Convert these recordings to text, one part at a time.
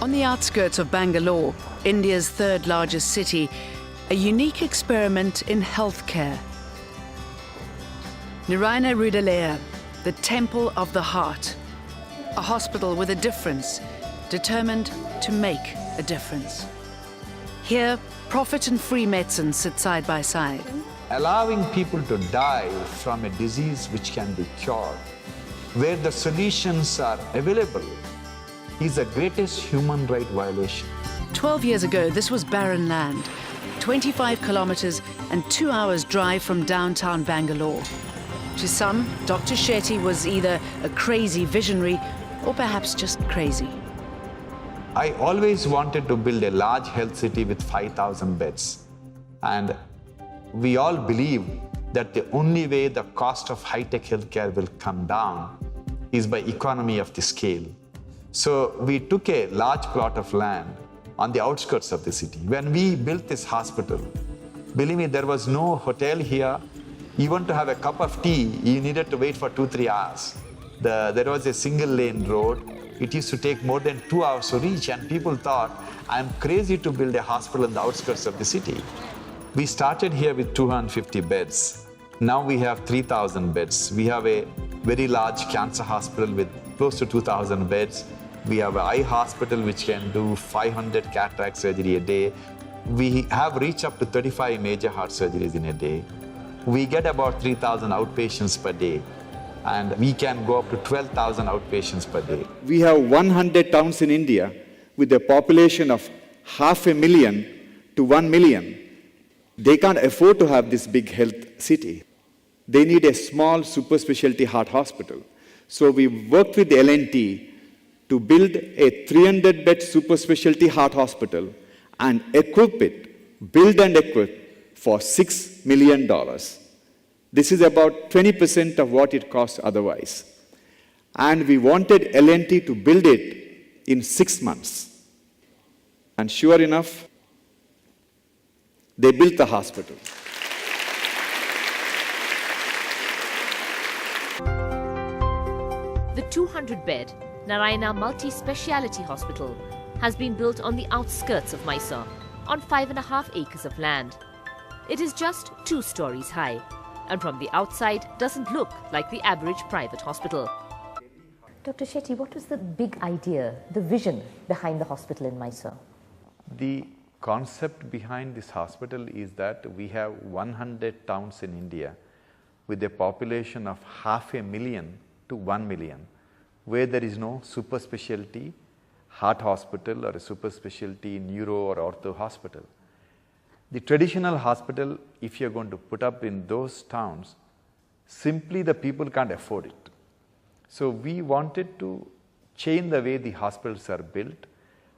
On the outskirts of Bangalore, India's third largest city, a unique experiment in healthcare. Narayana Hrudayalaya, the Temple of the Heart, a hospital with a difference, determined to make a difference. Here, profit and free medicine sit side by side. Allowing people to die from a disease which can be cured, where the solutions are available, is the greatest human right violation. 12 years ago, this was barren land, 25 kilometers and 2 hours drive from downtown Bangalore. To some, Dr. Shetty was either a crazy visionary or perhaps just crazy. I always wanted to build a large health city with 5,000 beds. And we all believe that the only way the cost of high-tech healthcare will come down is by economy of the scale. So we took a large plot of land on the outskirts of the city. When we built this hospital, believe me, there was no hotel here. Even to have a cup of tea, you needed to wait for 2-3 hours. There was a single lane road. It used to take more than 2 hours to reach, and people thought, I'm crazy to build a hospital in the outskirts of the city. We started here with 250 beds. Now we have 3,000 beds. We have a very large cancer hospital with close to 2,000 beds. We have an eye hospital which can do 500 cataract surgery a day. We have reached up to 35 major heart surgeries in a day. We get about 3,000 outpatients per day, and we can go up to 12,000 outpatients per day. We have 100 towns in India with a population of 500,000 to 1 million. They can't afford to have this big health city. They need a small super specialty heart hospital. So we worked with L&T to build a 300-bed super specialty heart hospital and build and equip for $6 million. This is about 20% of what it costs otherwise. And we wanted L&T to build it in 6 months. And sure enough, they built the hospital. The 200-bed Narayana Multi-Speciality Hospital has been built on the outskirts of Mysore, on 5.5 acres of land. It is just 2 stories high, and from the outside doesn't look like the average private hospital. Dr. Shetty, what was the big idea, the vision behind the hospital in Mysore? The concept behind this hospital is that we have 100 towns in India with a population of 500,000 to 1 million, where there is no super specialty heart hospital or a super specialty neuro or ortho hospital. The traditional hospital, if you're going to put up in those towns, simply the people can't afford it. So we wanted to change the way the hospitals are built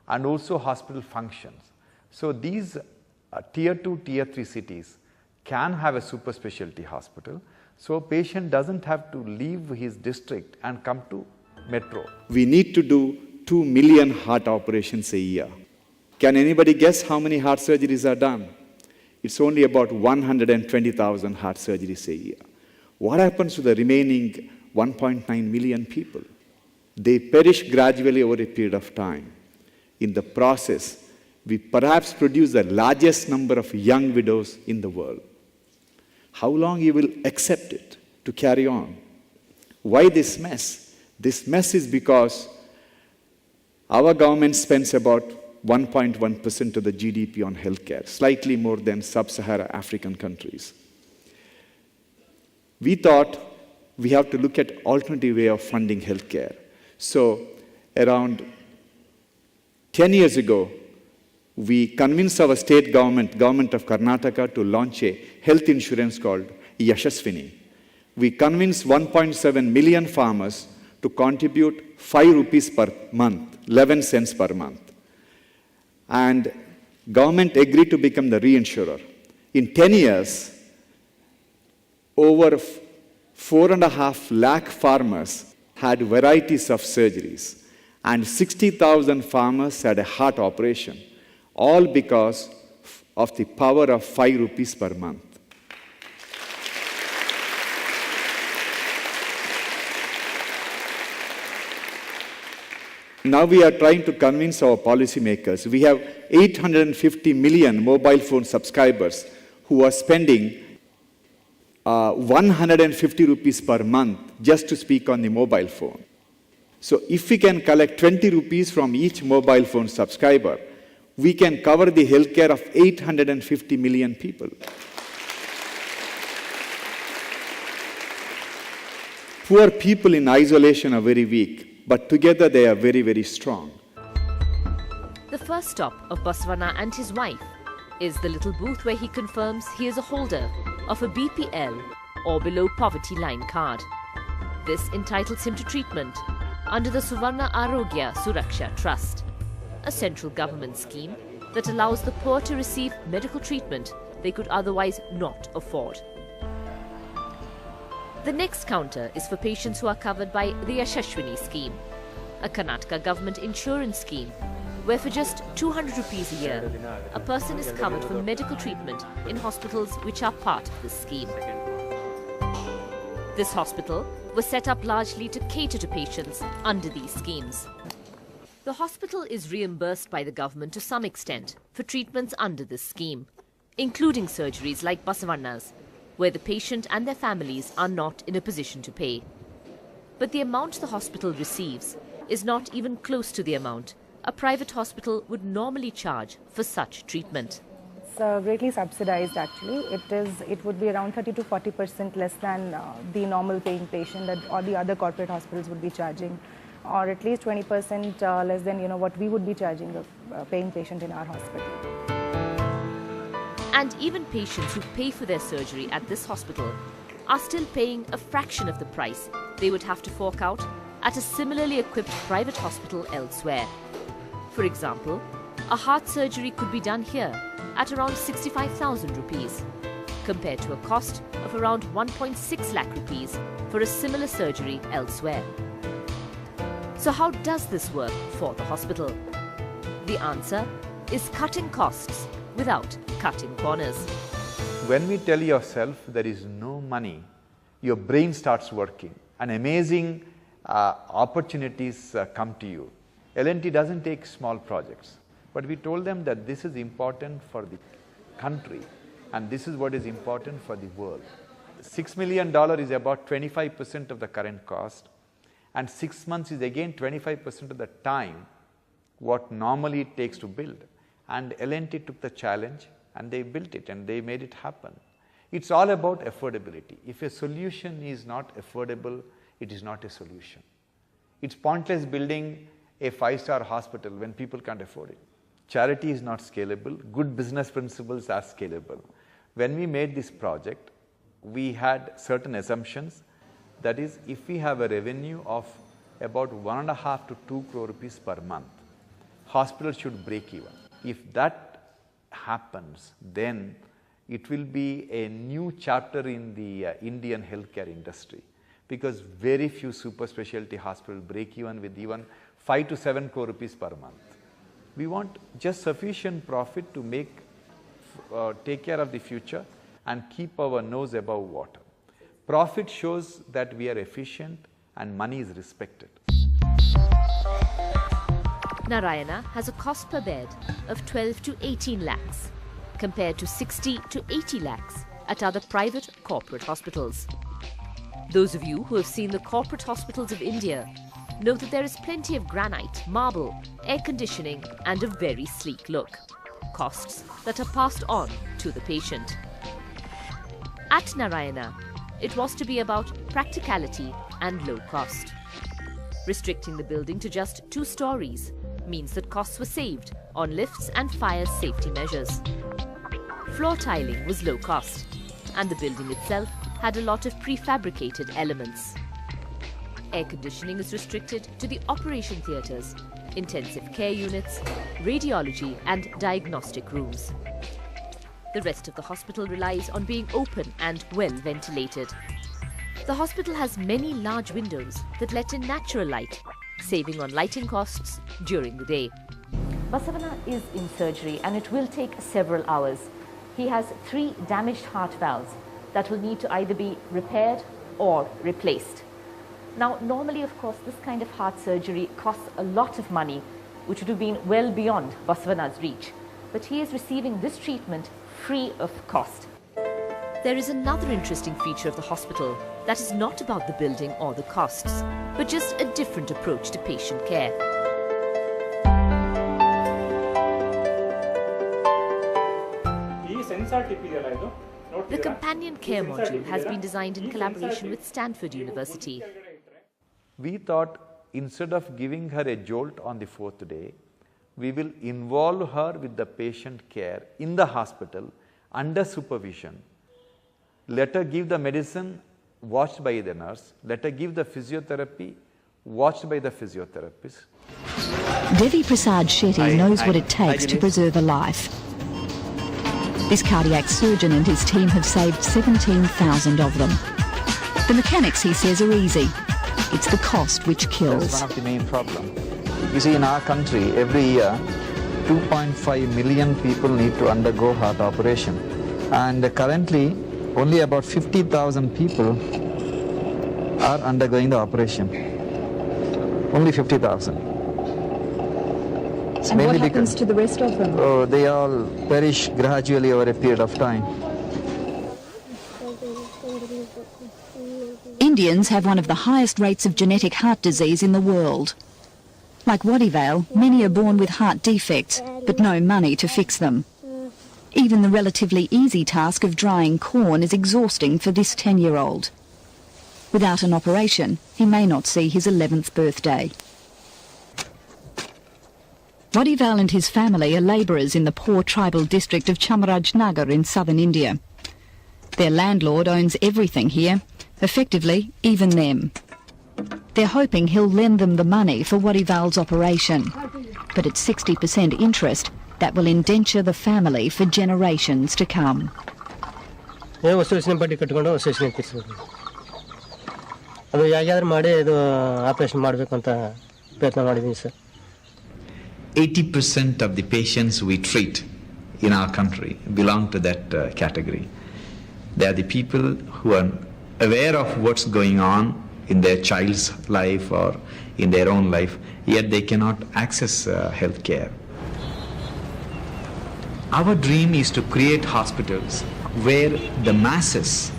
and also hospital functions. So these tier 2, tier 3 cities can have a super specialty hospital. So a patient doesn't have to leave his district and come to metro. We need to do 2 million heart operations a year. Can anybody guess how many heart surgeries are done? It's only about 120,000 heart surgeries a year. What happens to the remaining 1.9 million people? They perish gradually over a period of time. In the process, we perhaps produce the largest number of young widows in the world. How long you will accept it to carry on? Why this mess? This mess is because our government spends about 1.1% of the GDP on healthcare, slightly more than sub-Saharan African countries. We thought we have to look at alternative way of funding healthcare. So around 10 years ago, we convinced our state government of Karnataka, to launch a health insurance called Yashaswini. We convinced 1.7 million farmers to contribute 5 rupees per month, 11 cents per month. And government agreed to become the reinsurer. In 10 years, over 4.5 lakh farmers had varieties of surgeries, and 60,000 farmers had a heart operation, all because of the power of 5 rupees per month. Now we are trying to convince our policymakers. We have 850 million mobile phone subscribers who are spending 150 rupees per month just to speak on the mobile phone. So if we can collect 20 rupees from each mobile phone subscriber, we can cover the healthcare of 850 million people. Poor people in isolation are very weak, but together they are very, very strong. The first stop of Basavanna and his wife is the little booth where he confirms he is a holder of a BPL or below poverty line card. This entitles him to treatment under the Suvarna Arogya Suraksha Trust, a central government scheme that allows the poor to receive medical treatment they could otherwise not afford. The next counter is for patients who are covered by the Yashashwini scheme, a Karnataka government insurance scheme where for just 200 rupees a year, a person is covered for medical treatment in hospitals which are part of this scheme. This hospital was set up largely to cater to patients under these schemes. The hospital is reimbursed by the government to some extent for treatments under this scheme, including surgeries like Basavanna's, where the patient and their families are not in a position to pay. But the amount the hospital receives is not even close to the amount a private hospital would normally charge for such treatment. It's greatly subsidized actually. It would be around 30 to 40% less than the normal paying patient that all the other corporate hospitals would be charging, or at least 20% less than what we would be charging a paying patient in our hospital. And even patients who pay for their surgery at this hospital are still paying a fraction of the price they would have to fork out at a similarly equipped private hospital elsewhere. For example, a heart surgery could be done here at around 65,000 rupees, compared to a cost of around 1.6 lakh rupees for a similar surgery elsewhere. So how does this work for the hospital? The answer is cutting costs without cutting corners. When we tell yourself there is no money, your brain starts working and amazing opportunities come to you. L&T doesn't take small projects, but we told them that this is important for the country and this is what is important for the world. $6 million is about 25% of the current cost, and 6 months is again 25% of the time what normally it takes to build. And L&T took the challenge and they built it and they made it happen. It's all about affordability. If a solution is not affordable, it is not a solution. It's pointless building a 5-star hospital when people can't afford it. Charity is not scalable. Good business principles are scalable. When we made this project, we had certain assumptions. That is, if we have a revenue of about 1.5 to 2 crore rupees per month, hospital should break even. If that happens, then it will be a new chapter in the Indian healthcare industry, because very few super specialty hospitals break even with even 5 to 7 crore rupees per month. We want just sufficient profit to take care of the future and keep our nose above water. Profit shows that we are efficient and money is respected. Narayana has a cost per bed of 12 to 18 lakhs, compared to 60 to 80 lakhs at other private corporate hospitals. Those of you who have seen the corporate hospitals of India know that there is plenty of granite, marble, air conditioning and a very sleek look. Costs that are passed on to the patient. At Narayana, it was to be about practicality and low cost. Restricting the building to just 2 stories means that costs were saved on lifts and fire safety measures. Floor tiling was low cost, and the building itself had a lot of prefabricated elements. Air conditioning is restricted to the operation theatres, intensive care units, radiology and diagnostic rooms. The rest of the hospital relies on being open and well ventilated. The hospital has many large windows that let in natural light, saving on lighting costs during the day. Basavanna is in surgery and it will take several hours. He has 3 damaged heart valves that will need to either be repaired or replaced. Now, normally, of course, this kind of heart surgery costs a lot of money, which would have been well beyond Basavana's reach. But he is receiving this treatment free of cost. There is another interesting feature of the hospital that is not about the building or the costs, but just a different approach to patient care. The companion care module has been designed in collaboration with Stanford University. We thought instead of giving her a jolt on the 4th day, we will involve her with the patient care in the hospital under supervision. Let her give the medicine watched by the nurse. Let her give the physiotherapy watched by the physiotherapist. Devi Prasad Shetty knows what it takes to preserve a life. This cardiac surgeon and his team have saved 17,000 of them. The mechanics, he says, are easy. It's the cost which kills. That's one of the main problems. You see, in our country, every year, 2.5 million people need to undergo heart operation. And currently, only about 50,000 people are undergoing the operation. Only 50,000. And what happens to the rest of them? Oh, they all perish gradually over a period of time. Indians have one of the highest rates of genetic heart disease in the world. Like Wadivale, many are born with heart defects, but no money to fix them. Even the relatively easy task of drying corn is exhausting for this 10-year-old. Without an operation, he may not see his 11th birthday. Wadivale and his family are labourers in the poor tribal district of Chamarajnagar in southern India. Their landlord owns everything here, effectively even them. They're hoping he'll lend them the money for Wadivale's operation, but at 60% interest, that will indenture the family for generations to come. 80% of the patients we treat in our country belong to that category. They are the people who are aware of what's going on in their child's life or in their own life, yet they cannot access health care. Our dream is to create hospitals where the masses,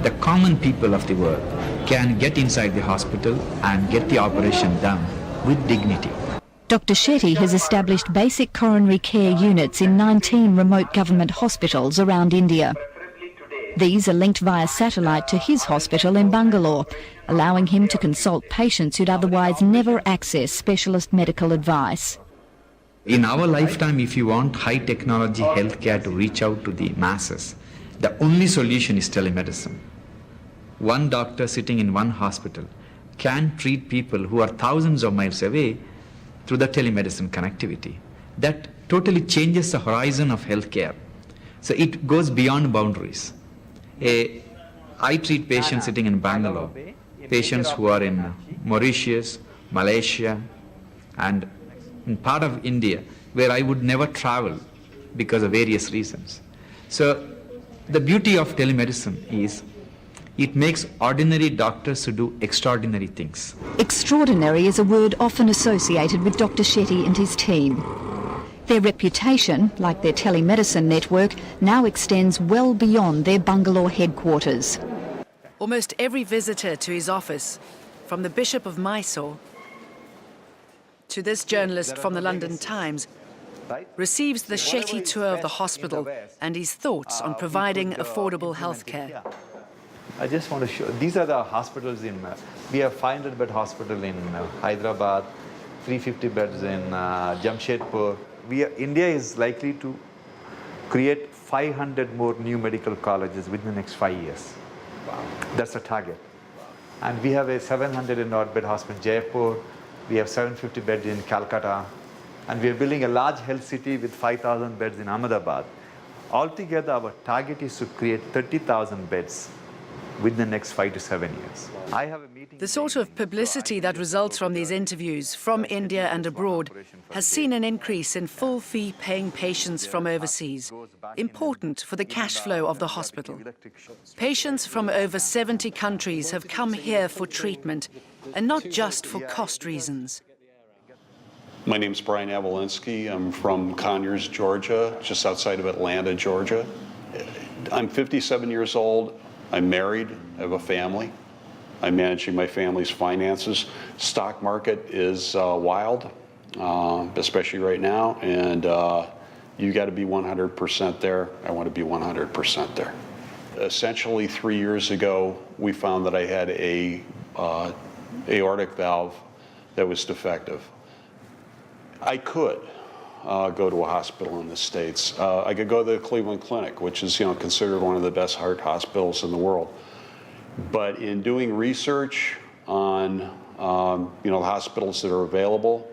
the common people of the world, can get inside the hospital and get the operation done with dignity. Dr. Shetty has established basic coronary care units in 19 remote government hospitals around India. These are linked via satellite to his hospital in Bangalore, allowing him to consult patients who'd otherwise never access specialist medical advice. In our lifetime, if you want high technology healthcare to reach out to the masses, the only solution is telemedicine. One doctor sitting in one hospital can treat people who are thousands of miles away through the telemedicine connectivity. That totally changes the horizon of healthcare. So it goes beyond boundaries. I treat patients sitting in Bangalore, patients who are in Mauritius, Malaysia, and in part of India where I would never travel because of various reasons. So the beauty of telemedicine is it makes ordinary doctors to do extraordinary things. Extraordinary is a word often associated with Dr. Shetty and his team. Their reputation, like their telemedicine network, now extends well beyond their Bangalore headquarters. Almost every visitor to his office, from the Bishop of Mysore to this journalist from the London Times, receives the Shetty tour of the hospital and his thoughts on providing affordable health care. I just want to show, these are the hospitals in, we have 500-bed hospital in Hyderabad, 350 beds in Jamshedpur. India is likely to create 500 more new medical colleges within the next 5 years. Wow. That's the target. And we have a 700-bed hospital in Jaipur, we have 750 beds in Calcutta, and we are building a large health city with 5,000 beds in Ahmedabad. Altogether, our target is to create 30,000 beds within the next 5 to 7 years. I have a meeting. The sort of publicity that results from these interviews from India and abroad has seen an increase in full fee paying patients from overseas, important for the cash flow of the hospital. Patients from over 70 countries have come here for treatment, and not just for cost reasons. My name's Brian Avalinsky. I'm from Conyers, Georgia, just outside of Atlanta, Georgia. I'm 57 years old. I'm married. I have a family. I'm managing my family's finances. Stock market is wild, especially right now, and you got to be 100% there. I want to be 100% there. Essentially, 3 years ago, we found that I had a aortic valve that was defective. I could go to a hospital in the States. I could go to the Cleveland Clinic, which is considered one of the best heart hospitals in the world. But in doing research on the hospitals that are available,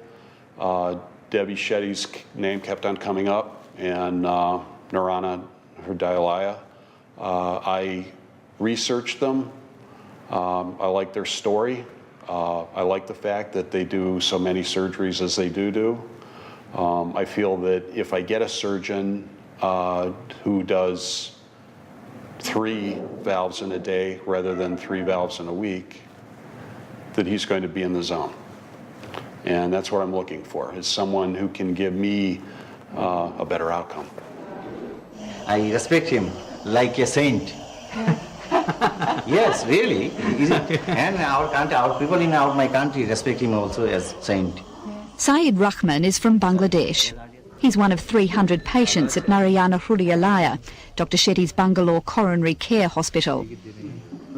Debbie Shetty's name kept on coming up, and Narayana Hrudayalaya. I researched them. I like their story. I like the fact that they do so many surgeries as they do. I feel that if I get a surgeon who does 3 valves in a day rather than 3 valves in a week, that he's going to be in the zone. And that's what I'm looking for, is someone who can give me a better outcome. I respect him like a saint. Yes, really. And our people in my country respect him also as saint. Syed Rahman is from Bangladesh. He's one of 300 patients at Narayana Hrudayalaya, Dr. Shetty's Bangalore Coronary Care Hospital.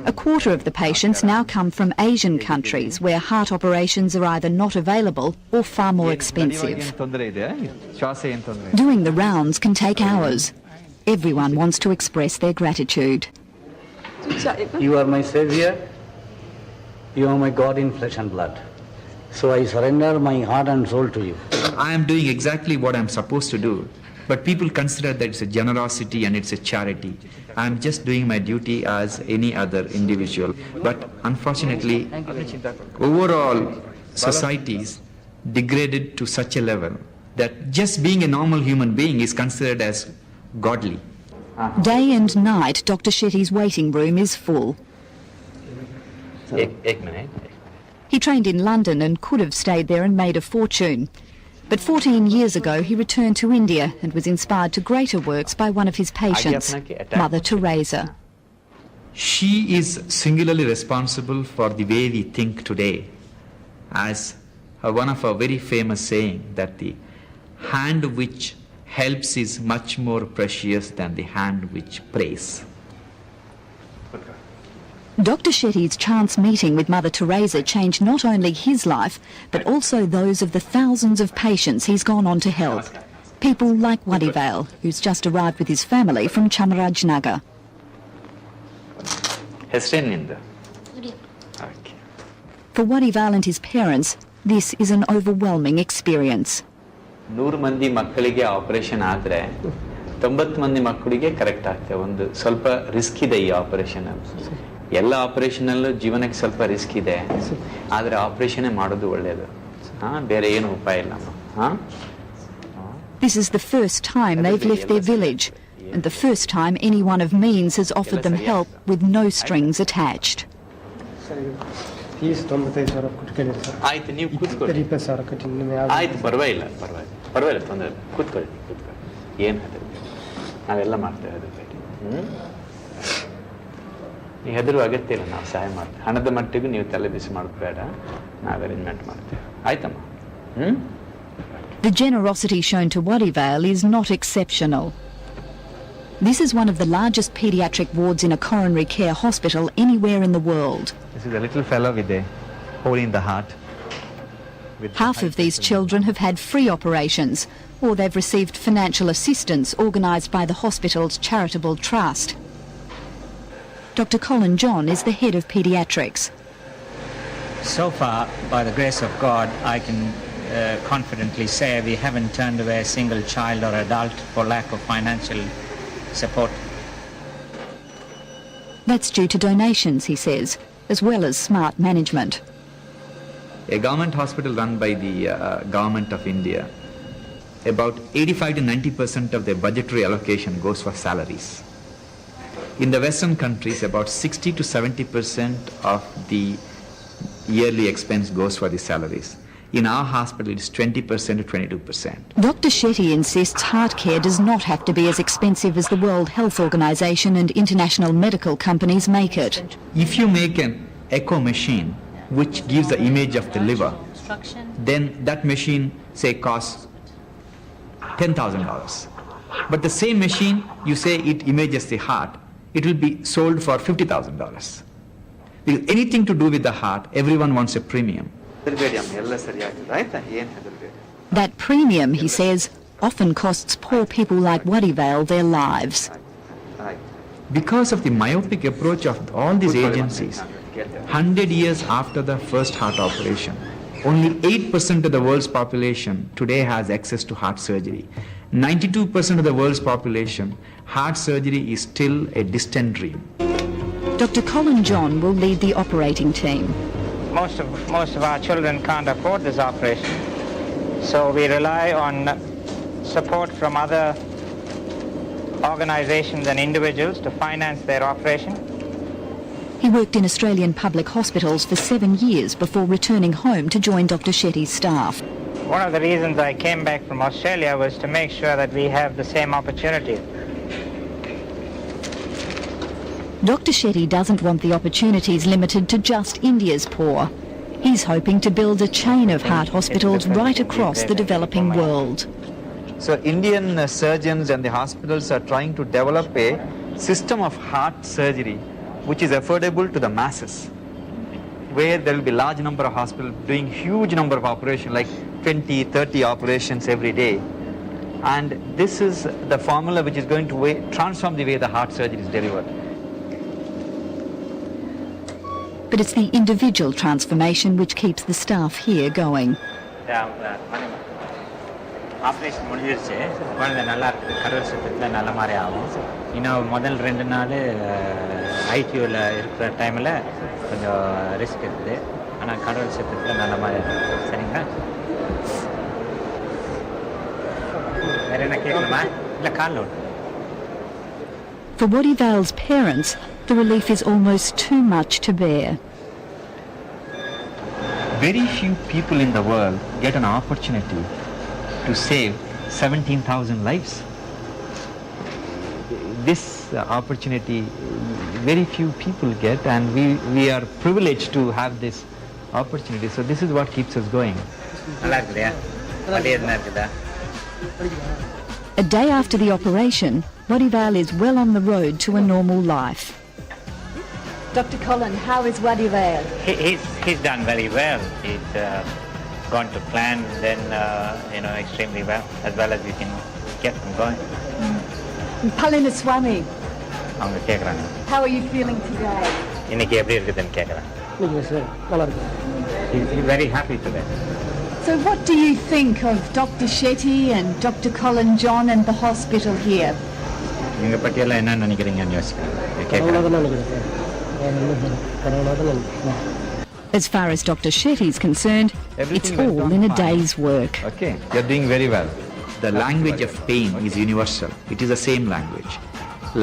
A quarter of the patients now come from Asian countries where heart operations are either not available or far more expensive. Doing the rounds can take hours. Everyone wants to express their gratitude. You are my savior. You are my God in flesh and blood. So I surrender my heart and soul to you. I am doing exactly what I'm supposed to do, but people consider that it's a generosity and it's a charity. I'm just doing my duty as any other individual. But unfortunately, overall societies degraded to such a level that just being a normal human being is considered as godly. Day and night, Dr. Shetty's waiting room is full. He trained in London and could have stayed there and made a fortune. But 14 years ago, he returned to India and was inspired to greater works by one of his patients, Mother Teresa. She is singularly responsible for the way we think today, as one of her very famous saying that the hand which helps is much more precious than the hand which prays. Dr. Shetty's chance meeting with Mother Teresa changed not only his life, but also those of the thousands of patients he's gone on to help. People like Vadivel, who's just arrived with his family from Chamarajnagar. For Vadivel and his parents, this is an overwhelming experience. 100 ಮಂದಿ ಮಕ್ಕಳಿಗೆ operation ಆದರೆ 90 ಮಂದಿ ಮಕ್ಕಳಿಗೆ correct ಆಗ್ತದೆ. ಒಂದು ಸ್ವಲ್ಪ risk ಇದೆ ಈ ಆಪರೇಷನ್. ಎಲ್ಲ ಆಪರೇಷನ್ ಅಲ್ಲೂ ಜೀವನಕ್ಕೆ ಸ್ವಲ್ಪ ರಿಸ್ಕ್ ಇದೆ, ಆದರೆ ಆಪರೇಷನ್ ಮಾಡೋದು ಒಳ್ಳೆಯದು. ಬೇರೆ ಏನು ಉಪಾಯ ಇಲ್ಲ. This is the first time they've left their village, and the first time anyone of means has offered them help with no strings attached. ಆಯ್ತು, ನೀವು ಕೂತ್ಕೊಳ್ಳಿ. ಆಯ್ತು, ಪರವಾಗಿಲ್ಲ, ತೊಂದರೆ ಇಲ್ಲ. ಕೂತ್ಕೊಳ್ಳಿ. ಏನು ನಾವೆಲ್ಲ ಮಾಡ್ತೇವೆ ಅದ್ರ ಬಗ್ಗೆ. ನೀವು ಹೆದರುವ ಅಗತ್ಯ ಇಲ್ಲ, ನಾವು ಸಹಾಯ ಮಾಡ್ತೇವೆ. ಹಣದ ಮಟ್ಟಿಗೂ ನೀವು ತಲೆ ಬಿಸಿ ಮಾಡೋದು ಬೇಡ, ನಾವು ಅರೇಂಜ್ಮೆಂಟ್ ಮಾಡ್ತೇವೆ. ಆಯ್ತಮ್ಮ? The generosity shown to Vadivel is not exceptional. This is one of the largest paediatric wards in a coronary care hospital anywhere in the world. This is a little fellow with a hole in the heart. Half of these children have had free operations, or they've received financial assistance organised by the hospital's charitable trust. Dr. Colin John is the head of paediatrics. So far, by the grace of God, I can confidently say we haven't turned away a single child or adult for lack of financial support. That's due to donations, he says, as well as smart management. A government hospital run by the government of India, about 85 to 90% of their budgetary allocation goes for salaries. In the Western countries, about 60 to 70% of the yearly expense goes for the salaries. In our hospital, it's 20% to 22%. Dr. Shetty insists heart care does not have to be as expensive as the World Health Organization and international medical companies make it. If you make an echo machine which gives the image of the liver, then that machine, say, costs $10,000. But the same machine, you say it images the heart, it will be sold for $50,000. Because anything to do with the heart, everyone wants a premium. That premium, he says, often costs poor people like Waddival their lives. Because of the myopic approach of all these agencies, 100 years after the first heart operation, only 8% of the world's population today has access to heart surgery. 92% of the world's population, heart surgery is still a distant dream. Dr. Colin John will lead the operating team. Most of our children can't afford this operation, so we rely on support from other organizations and individuals to finance their operation. He worked in Australian public hospitals for 7 years before returning home to join Dr. Shetty's staff. One of the reasons I came back from Australia was to make sure that we have the same opportunities. Dr. Shetty doesn't want the opportunities limited to just India's poor. He's hoping to build a chain of heart hospitals right across the developing world. So Indian surgeons and the hospitals are trying to develop a system of heart surgery which is affordable to the masses, where there will be large number of hospitals doing huge number of operations, like 20, 30 operations every day. And this is the formula which is going to transform the way the heart surgery is delivered. But it's the individual transformation which keeps the staff here going. Operation முடிஞ்சிருச்சு, குழந்தை நல்லா இருக்குது, கடவுள் சித்தத்தில் நல்ல மாதிரி ஆகும். இன்னும் முதல் 2 நாள் ஐசியூவில் இருக்கிற டைமில் கொஞ்சம் ரிஸ்க் இருக்குது, ஆனால் கடவுள் சித்தத்தில் நல்ல மாதிரி இருக்குது. சரிங்களா? வேறு என்ன கேட்கணுமா? இல்லை காலில் விட்டு. For Waddival's parents, the relief is almost too much to bear. Very few people in the world get an opportunity to save 17,000 lives. This opportunity very few people get, and we are privileged to have this opportunity. So this is what keeps us going. A day after the operation, Waddival is well on the road to a normal life. Dr. Colin, how is Waddival? He's done very well. He's gone to plan, then extremely well, as well as we can get him going. Palina Swami, அவங்க கேட்குறாங்க, how are you feeling today? இன்னைக்கு எப்படி இருக்குதுன்னு கேட்குறாங்க. He's very happy today. So what do you think of Dr. Shetty and Dr. Colin John and the hospital here? நீங்கள் பற்றியெல்லாம் என்ன நினைக்கிறீங்கன்னு யோசிக்கிறேன். As far as Dr. Shetty is concerned, it's all in a day's work. Okay, you're doing very well. The language of pain is universal. It is the same language.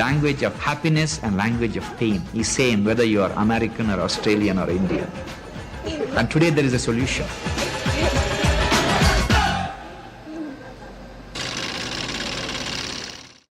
Language of happiness and language of pain is same whether you are American or Australian or Indian. And today there is a solution.